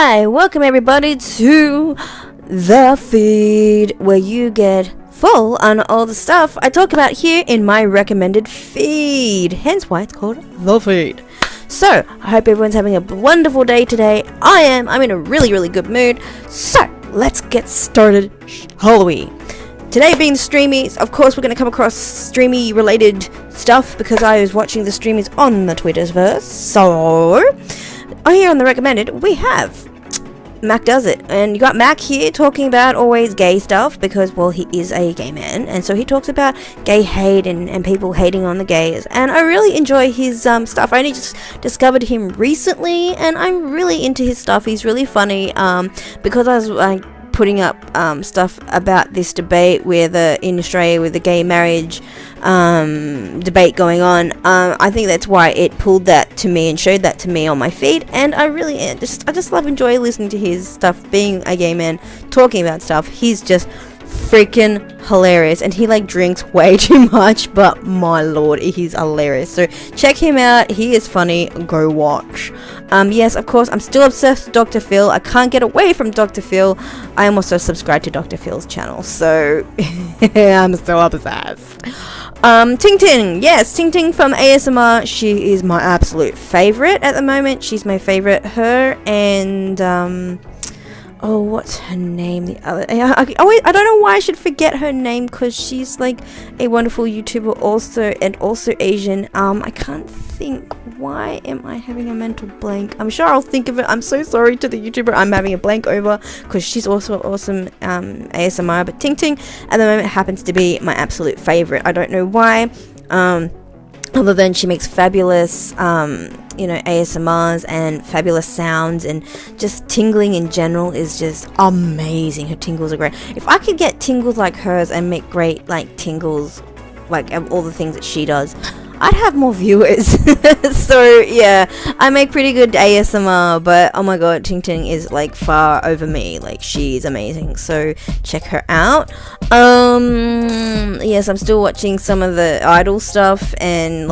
Hi, welcome everybody to the feed, where you get full on all the stuff I talk about here in my recommended feed, hence why it's called the feed. So, I hope everyone's having a wonderful day today. I'm in a really good mood. So, let's get started, shall we? Today being the streamies, of course we're going to come across streamy related stuff because I was watching the streamies on the Twitterverse. So, here on the recommended, we have Mac Does It, and you got Mac here talking about always gay stuff because, well, he is a gay man, and so he talks about gay hate and people hating on the gays, and I really enjoy his stuff. I only just discovered him recently, and I'm really into his stuff. He's really funny, because I was putting up stuff about this debate in Australia with the gay marriage debate going on. I think that's why it pulled that to me and showed that to me on my feed, and I just enjoy listening to his stuff. Being a gay man talking about stuff, he's just freaking hilarious, and he drinks way too much, but my lord, he's hilarious. So check him out, he is funny, go watch. Yes, of course, I'm still obsessed with Dr. Phil. I can't get away from Dr. Phil. I am also subscribed to Dr. Phil's channel, so I'm still obsessed. Ting Ting, yes, Ting Ting from ASMR, she is my absolute favorite at the moment. She's my favorite, her and oh, what's her name? The other, I don't know why I should forget her name, because she's a wonderful YouTuber also, and also Asian. I can't think. Why am I having a mental blank? I'm sure I'll think of it. I'm so sorry to the YouTuber I'm having a blank over, because she's also awesome ASMR. But Ting Ting at the moment happens to be my absolute favorite. I don't know why. Other than she makes fabulous, ASMRs and fabulous sounds, and just tingling in general is just amazing. Her tingles are great. If I could get tingles like hers and make great, tingles, all the things that she does, I'd have more viewers. So yeah, I make pretty good ASMR, but oh my god, Ting Ting is far over me. She's amazing, so check her out. Yes, I'm still watching some of the Idol stuff and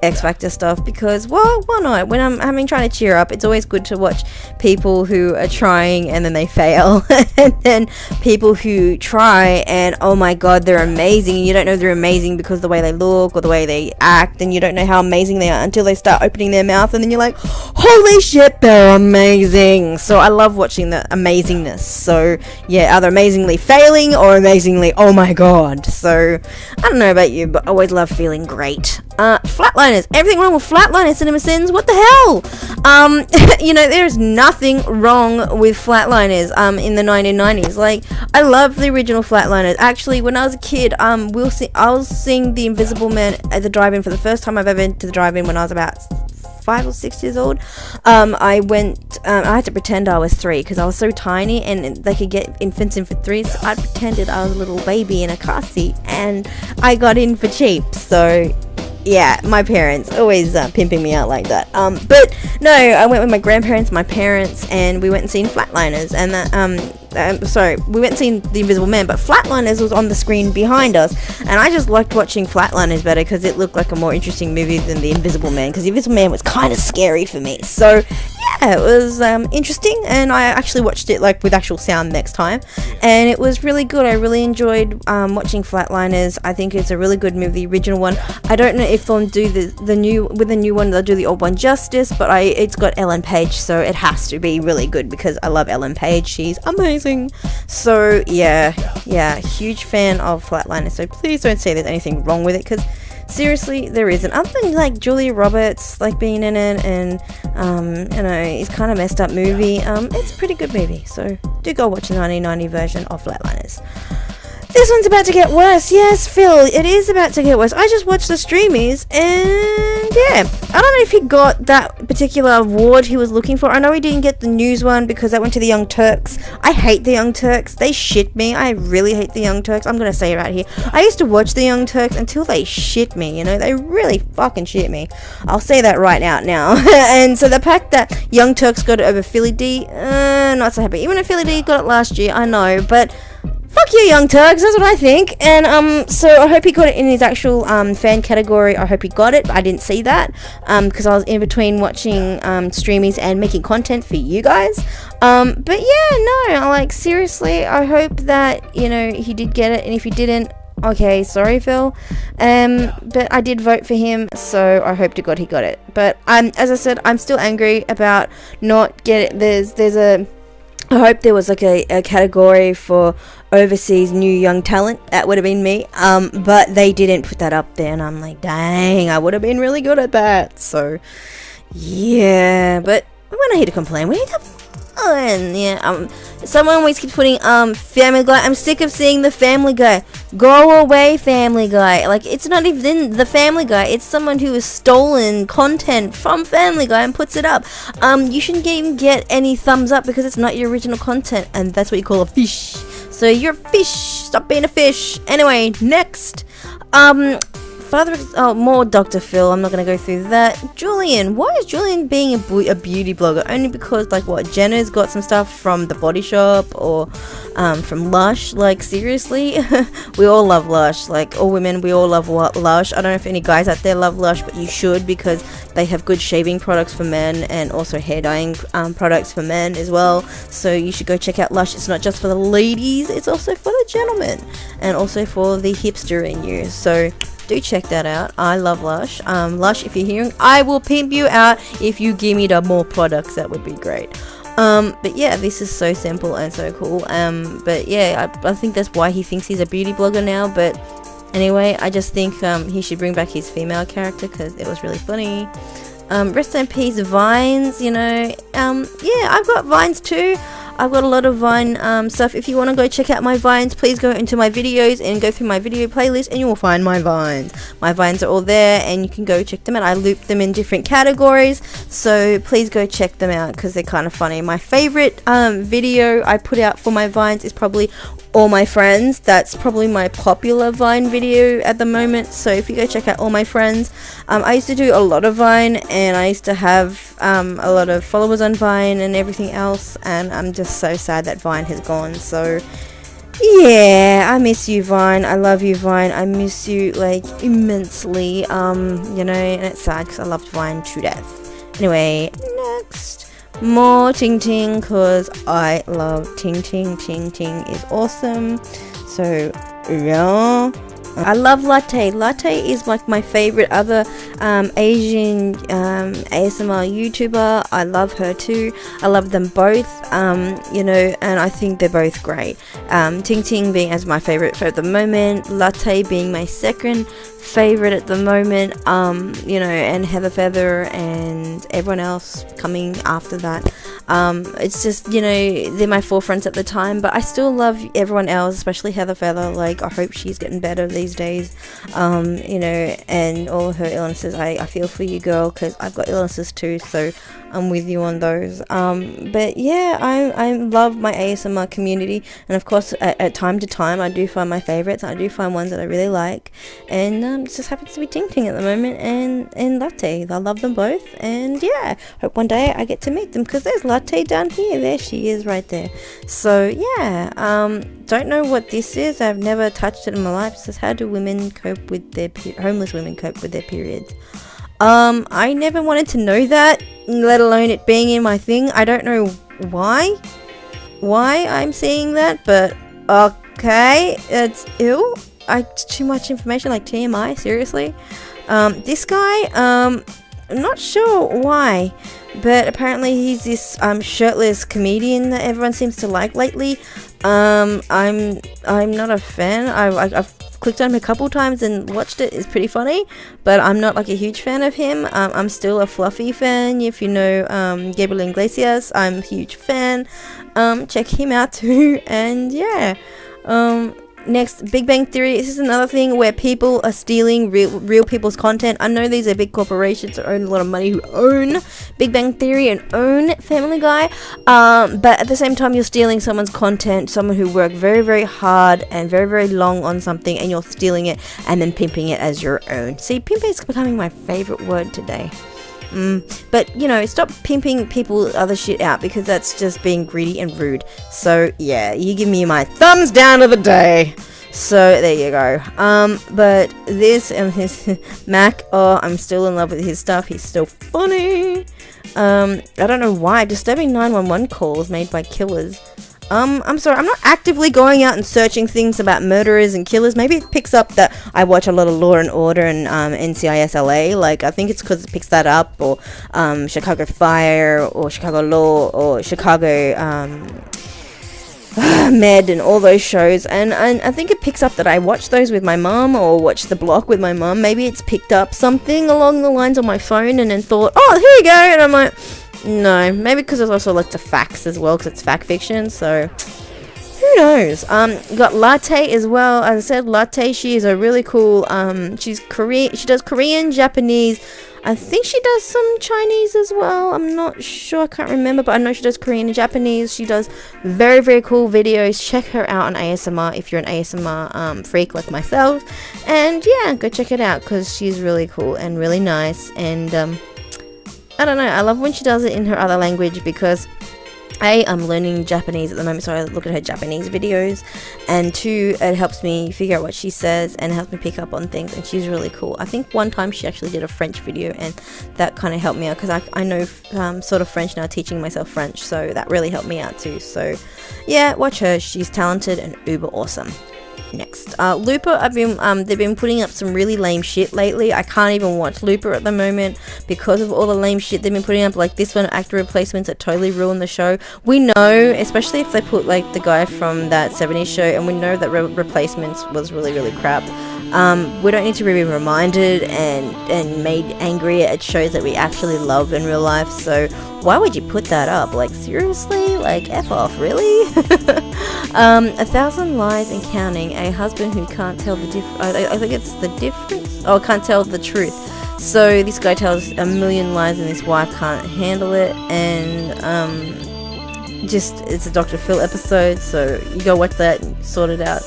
X Factor stuff, because, well, why not? When I'm trying to cheer up, it's always good to watch people who are trying and then they fail, and then people who try and oh my god, they're amazing, and you don't know they're amazing because the way they look or the way they act, and you don't know how amazing they are until they start opening their mouth, and then you're like, holy shit, they're amazing. So I love watching the amazingness. So yeah, either amazingly failing or amazingly oh my god. So I don't know about you, but I always love feeling great. Flatliners, everything wrong with Flatliners, Cinema Sins, what the hell? There's nothing wrong with Flatliners in the 1990s. I love the original Flatliners. Actually, when I was a kid, I was seeing The Invisible Man at the drive-in for the first time I've ever been to the drive-in when I was about 5 or 6 years old. I had to pretend I was 3 because I was so tiny, and they could get infants in for 3, so I pretended I was a little baby in a car seat, and I got in for cheap. So yeah, my parents always pimping me out like that. But no, I went with my grandparents, my parents, and we went and seen Flatliners, and we went and seen The Invisible Man, but Flatliners was on the screen behind us, and I just liked watching Flatliners better because it looked like a more interesting movie than The Invisible Man, because The Invisible Man was kind of scary for me. So yeah, it was interesting, and I actually watched it with actual sound next time, and it was really good. I really enjoyed watching Flatliners. I think it's a really good movie, the original one. I don't know if they'll do the new one, they'll do the old one justice, but it's got Ellen Page, so it has to be really good because I love Ellen Page. She's amazing. So yeah, huge fan of Flatliners. So please don't say there's anything wrong with it, because seriously, there isn't. Other than Julia Roberts being in it, and it's kind of messed up movie. It's a pretty good movie. So do go watch the 1990 version of Flatliners. This one's about to get worse. Yes, Phil, it is about to get worse. I just watched the streamies, and yeah, I don't know if he got that particular award he was looking for. I know he didn't get the news one because that went to the Young Turks. I hate the Young Turks. They shit me. I really hate the Young Turks. I'm gonna say it right here. I used to watch the Young Turks until they shit me. They really fucking shit me. I'll say that right out now. And so the fact that Young Turks got it over Philly D, not so happy. Even if Philly D got it last year, I know, but fuck you, Young Turks. That's what I think. And so I hope he got it in his actual fan category. I hope he got it, but I didn't see that because I was in between watching streamies and making content for you guys. But yeah, no, like seriously, I hope that he did get it, and if he didn't, okay, sorry, Phil. But I did vote for him, so I hope to God he got it. But as I said, I'm still angry about not getting. I hope there was like a category for overseas new young talent. That would have been me. But they didn't put that up there, and I'm like, dang, I would have been really good at that. So yeah, but we're not here to complain. We need to yeah. Someone always keeps putting Family Guy. I'm sick of seeing the Family Guy. Go away, Family Guy. Like, it's not even the Family Guy. It's someone who has stolen content from Family Guy and puts it up. You shouldn't even get any thumbs up because it's not your original content, and that's what you call a fish. So you're a fish. Stop being a fish. Anyway, next. More Dr. Phil. I'm not going to go through that. Julian. Why is Julian being a beauty blogger? Only because, like, what? Jenna's got some stuff from the Body Shop or from Lush. Like, seriously? We all love Lush. Like, all women, we all love Lush. I don't know if any guys out there love Lush, but you should because they have good shaving products for men and also hair dyeing products for men as well. So you should go check out Lush. It's not just for the ladies. It's also for the gentlemen and also for the hipster in you. So do check that out. I love Lush. Lush, if you're hearing, I will pimp you out if you give me the more products. That would be great. But yeah, this is so simple and so cool. But yeah, I think that's why he thinks he's a beauty blogger now. But anyway, I just think he should bring back his female character because it was really funny. Rest in peace, Vines. Yeah, I've got Vines too. I've got a lot of Vine stuff. If you want to go check out my Vines, please go into my videos and go through my video playlist and you will find my Vines. My Vines are all there and you can go check them out. I loop them in different categories, so please go check them out because they're kind of funny. My favorite video I put out for my Vines is probably All My Friends. That's probably my popular Vine video at the moment, so if you go check out All My Friends. I used to do a lot of Vine and I used to have a lot of followers on Vine and everything else, and I'm just so sad that Vine has gone. So yeah, I miss you, Vine. I love you, Vine. I miss you like immensely. And it's sad because I loved Vine to death. Anyway, next, more Ting Ting because I love Ting Ting. Ting Ting is awesome. So yeah, I love Latte. Latte is like my favorite other Asian ASMR YouTuber. I love her too. I love them both, and I think they're both great. Ting Ting being as my favorite at the moment, Latte being my second favorite at the moment, and Heather Feather and everyone else coming after that. It's just, they're my forefronts at the time, but I still love everyone else, especially Heather Feather. Like, I hope she's getting better these days, and all of her illnesses. I feel for you, girl, because I've got illnesses too, so I'm with you on those. But yeah, I love my ASMR community, and of course, at time to time, I do find my favorites. I do find ones that I really like, and it just happens to be Ting Ting at the moment, and Latte. I love them both, and yeah, hope one day I get to meet them, because there's Latte down here. There she is right there. So yeah, don't know what this is. I've never touched it in my life. It says, how do women cope with their homeless women cope with their periods? I never wanted to know that, let alone it being in my thing. I don't know why I'm seeing that, but okay, it's ill. Too much information, like TMI, seriously. This guy, I'm not sure why, but apparently he's this shirtless comedian that everyone seems to like lately. I'm not a fan. I've clicked on him a couple times and watched it. It's pretty funny, but I'm not like a huge fan of him. I'm still a Fluffy fan. If you know Gabriel Iglesias, I'm a huge fan. Check him out too. And yeah, next, Big Bang Theory. This is another thing where people are stealing real people's content. I know these are big corporations that own a lot of money who own Big Bang Theory and own Family Guy, but at the same time you're stealing someone's content, someone who worked very, very hard and very, very long on something, and you're stealing it and then pimping it as your own. See, pimping is becoming my favorite word today. But, you know, stop pimping people's other shit out, because that's just being greedy and rude. So, yeah, you give me my thumbs down of the day. So, there you go. But this and his Mac, oh, I'm still in love with his stuff. He's still funny. I don't know why. Disturbing 911 calls made by killers. I'm sorry, I'm not actively going out and searching things about murderers and killers. Maybe it picks up that I watch a lot of Law and Order and NCIS LA. Like, I think it's because it picks that up, or Chicago Fire, or Chicago Law, or Chicago Med, and all those shows. And I think it picks up that I watch those with my mum, or watch The Block with my mum. Maybe it's picked up something along the lines on my phone and then thought, oh, here you go. And I'm like, no, maybe because it's also like the facts as well, because it's fact fiction, so who knows. Got Latte as well. As I said, Latte, she is a really cool, she's Korean, she does Korean, Japanese, I think she does some Chinese as well, I'm not sure, I can't remember, but I know she does Korean and Japanese. She does very, very cool videos. Check her out on ASMR if you're an ASMR freak like myself, and yeah, go check it out, because she's really cool and really nice. And I don't know, I love when she does it in her other language, because A, I'm learning Japanese at the moment, so I look at her Japanese videos, and 2, it helps me figure out what she says and helps me pick up on things, and she's really cool. I think one time she actually did a French video, and that kind of helped me out, because I know sort of French now, teaching myself French, so that really helped me out too. So yeah, watch her, she's talented and uber awesome. Next, Looper, they've been putting up some really lame shit lately. I can't even watch Looper at the moment because of all the lame shit they've been putting up, like this one, actor replacements that totally ruined the show. We know, especially if they put like the guy from that 70s show, and we know that replacements was really, really crap. We don't need to be reminded and made angry at shows that we actually love in real life, so why would you put that up? Like, seriously? Like, F off, really? 1,000 Lies and Counting, a husband who can't tell the I think it's the difference? Oh, can't tell the truth. So this guy tells a million lies and his wife can't handle it, and it's a Dr. Phil episode, so you go watch that and sort it out.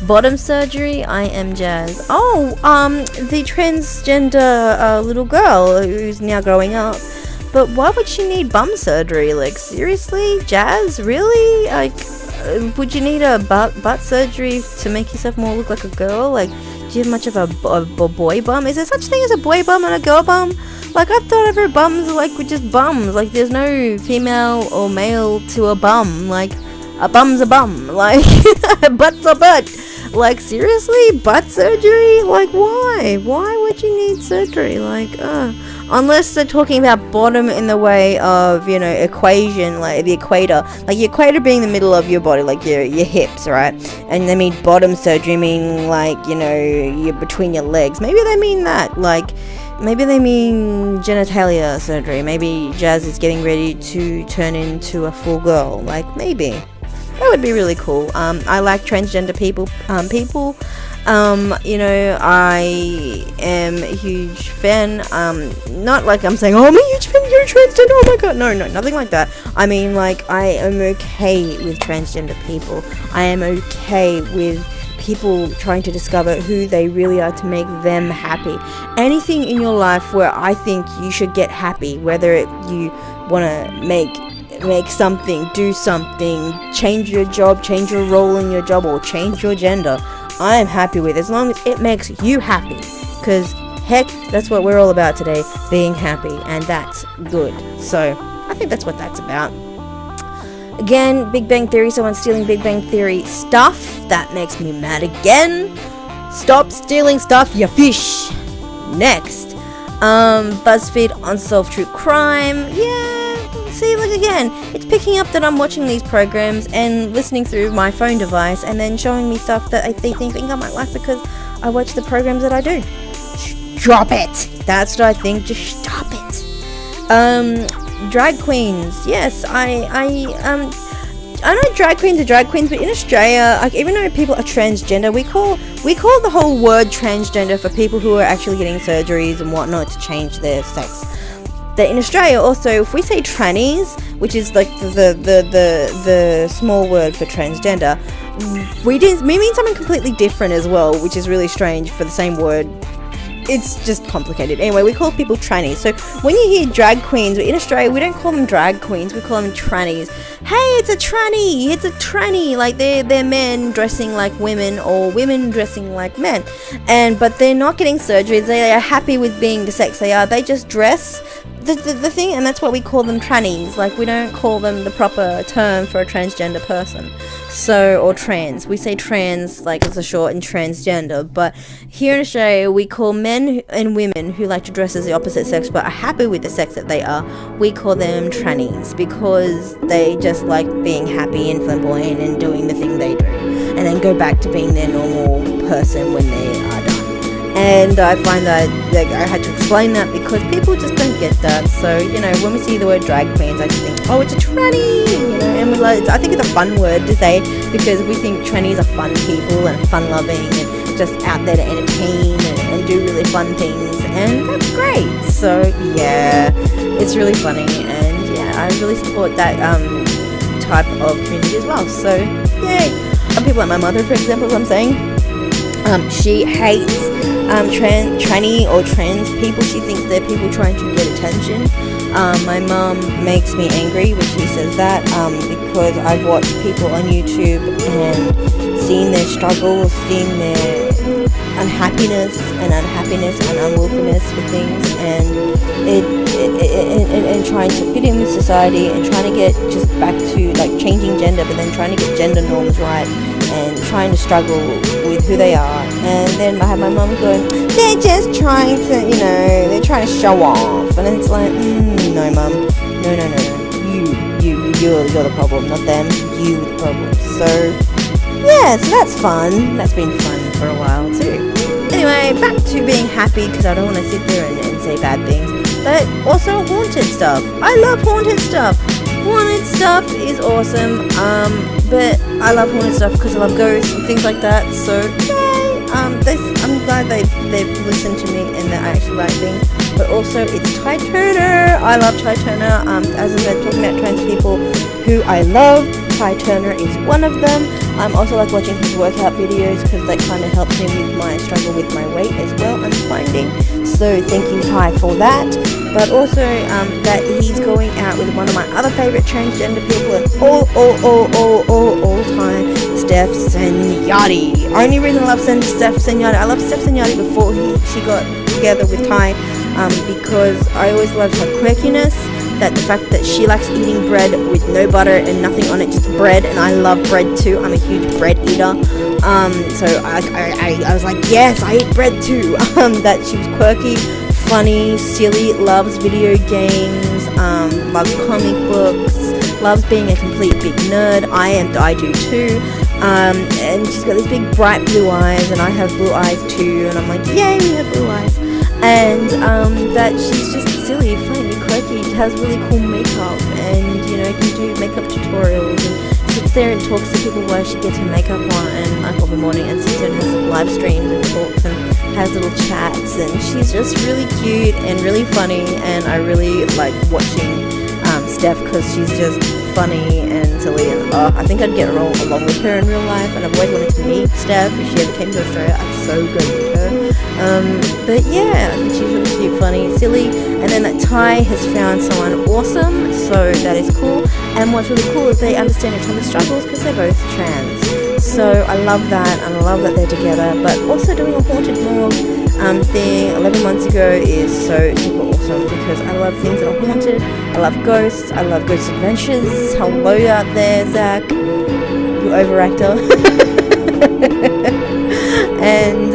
Bottom surgery, I am Jazz. Oh, the transgender little girl who's now growing up. But why would she need bum surgery? Like, seriously? Jazz? Really? Like, would you need a butt surgery to make yourself more look like a girl? Like, do you have much of a boy bum? Is there such thing as a boy bum and a girl bum? Like, I thought every bums were just bums. Like, there's no female or male to a bum. Like, a bum's a bum. Like, butt's a butt. Like, seriously? Butt surgery? Like, why? Why would you need surgery? Like, unless they're talking about bottom in the way of, you know, equation, like the equator. Like, the equator being the middle of your body, like your hips, right? And they mean bottom surgery, meaning, like, you know, you're between your legs. Maybe they mean that. Like, maybe they mean genitalia surgery. Maybe Jazz is getting ready to turn into a full girl. Like, maybe. That would be really cool. I like transgender people. You know, I am a huge fan. Not like I'm saying, oh, I'm a huge fan, you're transgender, oh my god. No, nothing like that. I mean, like, I am okay with transgender people. I am okay with people trying to discover who they really are to make them happy. Anything in your life where I think you should get happy, whether you want to make something, do something, change your job, change your role in your job, or change your gender, I am happy with, as long as it makes you happy, because heck, that's what we're all about today, being happy, and that's good. So I think that's what that's about. Again, Big Bang Theory, someone's stealing Big Bang Theory stuff. That makes me mad again. Stop stealing stuff, you fish. Next, BuzzFeed Unsolved True Crime. Yeah, see, like, again, it's picking up that I'm watching these programs and listening through my phone device, and then showing me stuff that I think I might like because I watch the programs that I do. Drop it. That's what I think. Just stop it. Drag queens. Yes, I know drag queens are drag queens, but in Australia, like, even though people are transgender, we call the whole word transgender for people who are actually getting surgeries and whatnot to change their sex. That in Australia also, if we say trannies, which is like the small word for transgender, we mean something completely different as well, which is really strange for the same word it's just complicated. Anyway, we call people trannies. So when you hear drag queens, in Australia we don't call them drag queens, we call them trannies. Hey, it's a tranny, like they're men dressing like women or women dressing like men, but they're not getting surgery. They are happy with being the sex they are. They just dress the thing, and that's why we call them trannies. Like, we don't call them the proper term for a transgender person. So, or trans, we say trans like as a short, and transgender. But here in Australia we call men and women who like to dress as the opposite sex but are happy with the sex that they are, we call them trannies, because they just like being happy and flamboyant and doing the thing they do, and then go back to being their normal person when they are done. And I find that I had to explain that because people just don't get that. So, when we see the word drag queens, I just think, oh, it's a tranny, and I think it's a fun word to say, because we think trannies are fun people and fun loving and just out there to entertain and do really fun things, and that's great. So yeah, it's really funny, and yeah, I really support that type of community as well. So yay. Some people like my mother, for example, as I'm saying, she hates tranny or trans people. She thinks they're people trying to get attention. My mum makes me angry when she says that, because I've watched people on YouTube and seen their struggles, seen their unhappiness and unwillingness for things, and trying to fit in with society and trying to get just back to like changing gender, but then trying to get gender norms right and trying to struggle with who they are. And then I have my mum going, they're just trying to, they're trying to show off. And it's like, no mum, no, you're the problem, not them, you the problem. So yeah, so that's fun. That's been fun for a while too. Anyway, back to being happy, because I don't want to sit there and say bad things. But also haunted stuff. I love haunted stuff. Haunted stuff is awesome. But I love haunted stuff because I love ghosts and things like that. So yay! I'm glad they've listened to me and that I actually like things. But also, it's Ty Turner. I love Ty Turner. As I said, talking about trans people who I love, Ty Turner is one of them. I'm also like watching his workout videos because that kind of helps me with my struggle with my weight as well, I'm finding. So thank you, Ty, for that. But also that he's going out with one of my other favorite transgender people of all time, Steph Senyaty. Only reason I love Steph Senyaty, I loved Steph Senyaty before she got together with Ty, because I always loved her quirkiness. That the fact that she likes eating bread with no butter and nothing on it, just bread, and I love bread too. I'm a huge bread eater. So I was like, yes, I eat bread too. That she was quirky, funny, silly, loves video games, loves comic books, loves being a complete big nerd. I do too. And she's got these big bright blue eyes, and I have blue eyes too, and I'm like, yay, we have blue eyes. And that she's just silly, funny, quirky, has really cool makeup, and can do makeup tutorials, and sits there and talks to people while she gets her makeup on, and like every morning, and sits there and has live streams and talks and has little chats, and she's just really cute and really funny, and I really like watching Steph because she's just funny and silly, and I think I'd get along with her in real life, and I've always wanted to meet Steph if she ever came to Australia. I'd so go meet her. But yeah, I think she's really cute, funny, silly, and then that Ty has found someone awesome, so that is cool. And what's really cool is they understand each other's struggles because they're both trans. So I love that, and I love that they're together. But also doing a haunted morgue thing 11 months ago is so super awesome, because I love things that are haunted. I love ghosts. I love ghost adventures. Hello out there, Zach, you overactor. And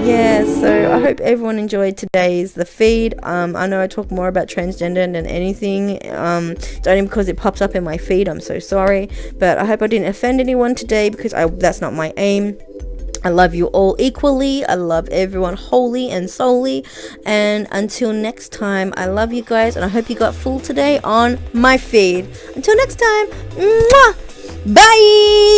yeah, so I hope everyone enjoyed today's The Feed. I know I talk more about transgender than anything. It's only because it pops up in my feed. I'm so sorry, but I hope I didn't offend anyone today, because that's not my aim. I love you all equally. I love everyone wholly and solely. And until next time, I love you guys, and I hope you got full today on my feed. Until next time, mwah! Bye!